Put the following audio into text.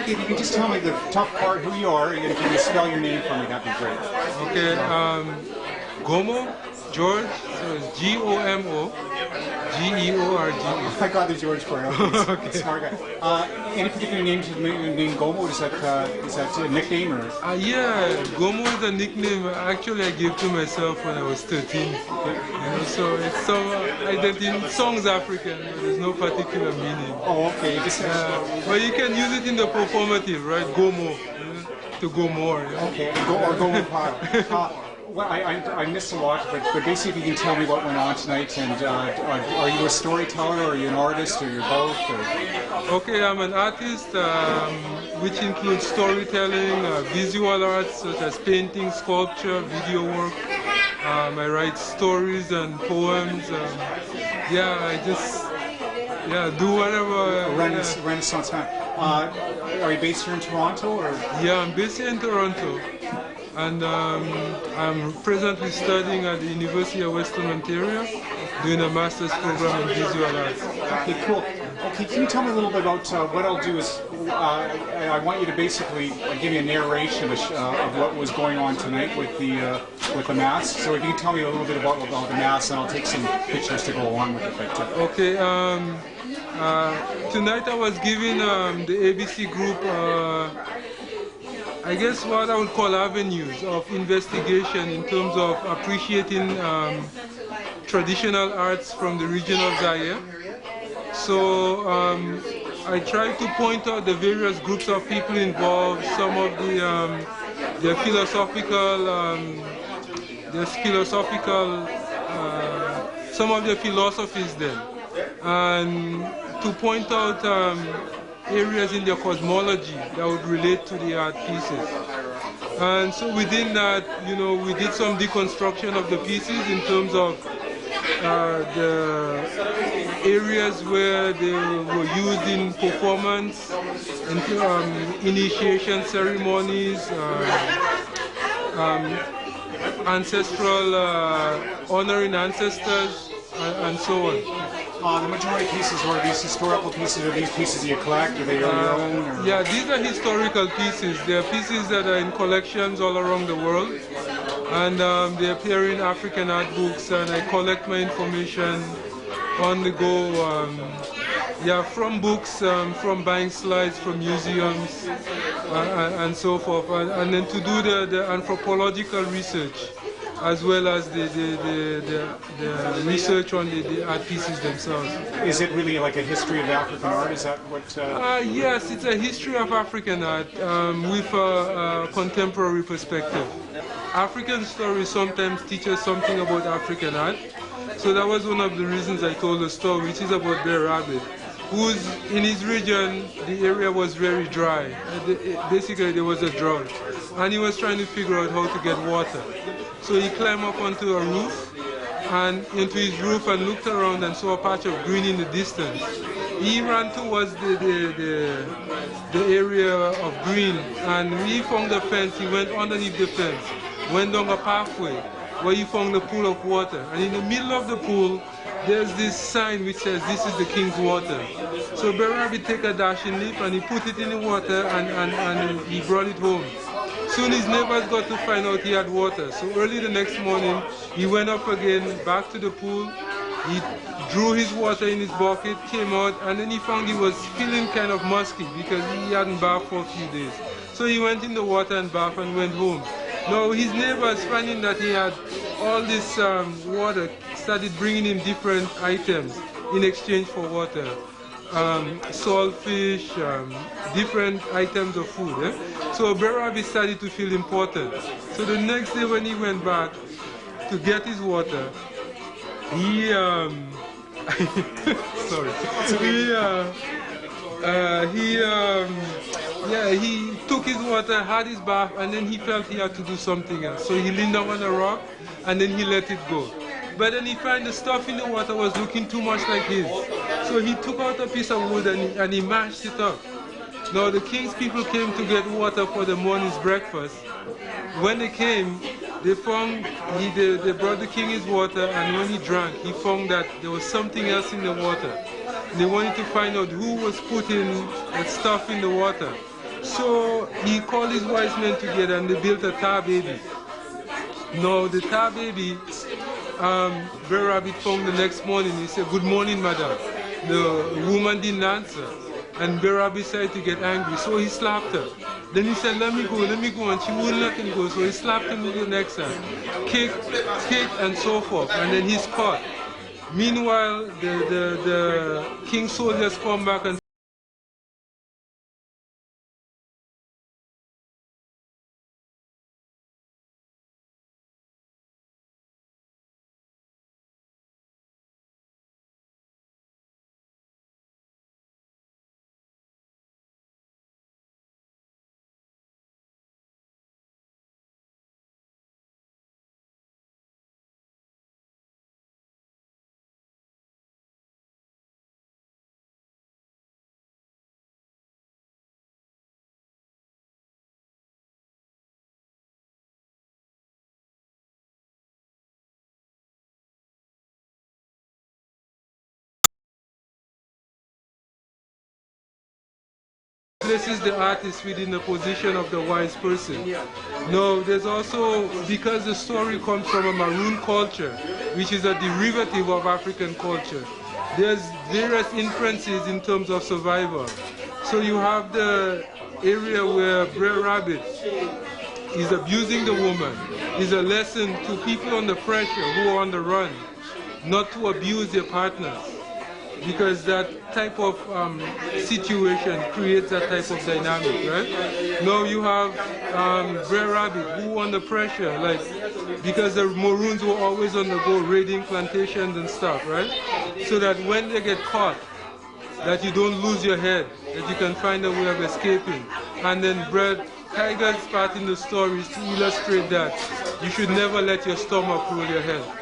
If you could just tell me the top part, who you are, and if you can spell your name for me, that'd be great. Okay, Gomo George, so it's G-O-M-O George. I got the George part. Okay. Smart guy. Any particular name to the name Gomo? Is that a nickname or? Yeah, Gomo is a nickname actually I gave to myself when I was 13. You know, so it's some identity. It sounds African, but there's no particular meaning. Oh, okay. But you can use it in the performative, right? Gomo, to go more. Yeah? Okay, or Gomo pile. Well, I missed a lot, but basically you can tell me what went on tonight. And are you a storyteller, or are you an artist, or you're both? Or? Okay, I'm an artist, which includes storytelling, visual arts such as painting, sculpture, video work. I write stories and poems. I just do whatever. Renaissance man. Are you based here in Toronto, or? Yeah, I'm based here in Toronto. And I'm presently studying at the University of Western Ontario, doing a master's program in visual arts. Okay, cool. Okay, can you tell me a little bit about what I'll do is I want you to basically give me a narration of what was going on tonight with the mass. So if you can tell me a little bit about the mass, and I'll take some pictures to go along with it. Okay. Tonight I was giving the ABC group. I guess what I would call avenues of investigation in terms of appreciating traditional arts from the region of Zaire. So I tried to point out the various groups of people involved, some of their some of their philosophies then, and to point out areas in their cosmology that would relate to the art pieces. And so within that, we did some deconstruction of the pieces in terms of the areas where they were used in performance, initiation ceremonies, ancestral honoring ancestors, and so on. The majority of pieces were these historical pieces, or these pieces you collect, or they are your own? Or? Yeah, these are historical pieces. They are pieces that are in collections all around the world, and they appear in African art books, and I collect my information on the go, from books, from buying slides from museums, and so forth, and then to do the anthropological research, as well as the research on the art pieces themselves. Is it really like a history of African art? Is that what? Yes, it's a history of African art with a contemporary perspective. African stories sometimes teach us something about African art. So that was one of the reasons I told the story, which is about Bear Rabbit, who's in his region, the area was very dry. Basically, there was a drought, and he was trying to figure out how to get water. So he climbed up onto a roof, and into his roof, and looked around and saw a patch of green in the distance. He ran towards the area of green, and when he found the fence, he went underneath the fence, went down a pathway, where he found the pool of water. And in the middle of the pool, there's this sign which says, "This is the king's water." So Bear Rabbit took a dashing leap, and he put it in the water, and he brought it home. Soon his neighbors got to find out he had water. So early the next morning, he went up again, back to the pool. He drew his water in his bucket, came out, and then he found he was feeling kind of musky because he hadn't bathed for a few days. So he went in the water and bathed and went home. Now his neighbors, finding that he had all this water, started bringing him different items in exchange for water. Saltfish, different items of food. So Bear Rabbit started to feel important. So the next day when he went back to get his water, he he took his water, had his bath, and then he felt he had to do something else. So he leaned down on a rock, and then he let it go. But then he found the stuff in the water was looking too much like his. So he took out a piece of wood and he mashed it up. Now the king's people came to get water for the morning's breakfast. When they came, they found, they brought the king his water, and when he drank, he found that there was something else in the water. They wanted to find out who was putting that stuff in the water. So he called his wise men together and they built a tar baby. Now the tar baby, Brer Rabbit found the next morning. He said, "Good morning, madam." The woman didn't answer. And Brer Rabbit started to get angry, so he slapped her. Then he said, let me go, and she wouldn't let him go, so he slapped him the next time. Kicked, and so forth, and then he's caught. Meanwhile, the king's soldiers come back and places the artist within the position of the wise person. No, there's also, because the story comes from a maroon culture, which is a derivative of African culture, there's various inferences in terms of survival. So you have the area where Brer Rabbit is abusing the woman. Is a lesson to people under pressure who are on the run, not to abuse their partners, because that type of situation creates that type of dynamic, right? Now you have Brer Rabbit who under pressure, like, because the Maroons were always on the go raiding plantations and stuff, right? So that when they get caught, that you don't lose your head, that you can find a way of escaping. And then Tiger's part in the story is to illustrate that you should never let your stomach rule your head.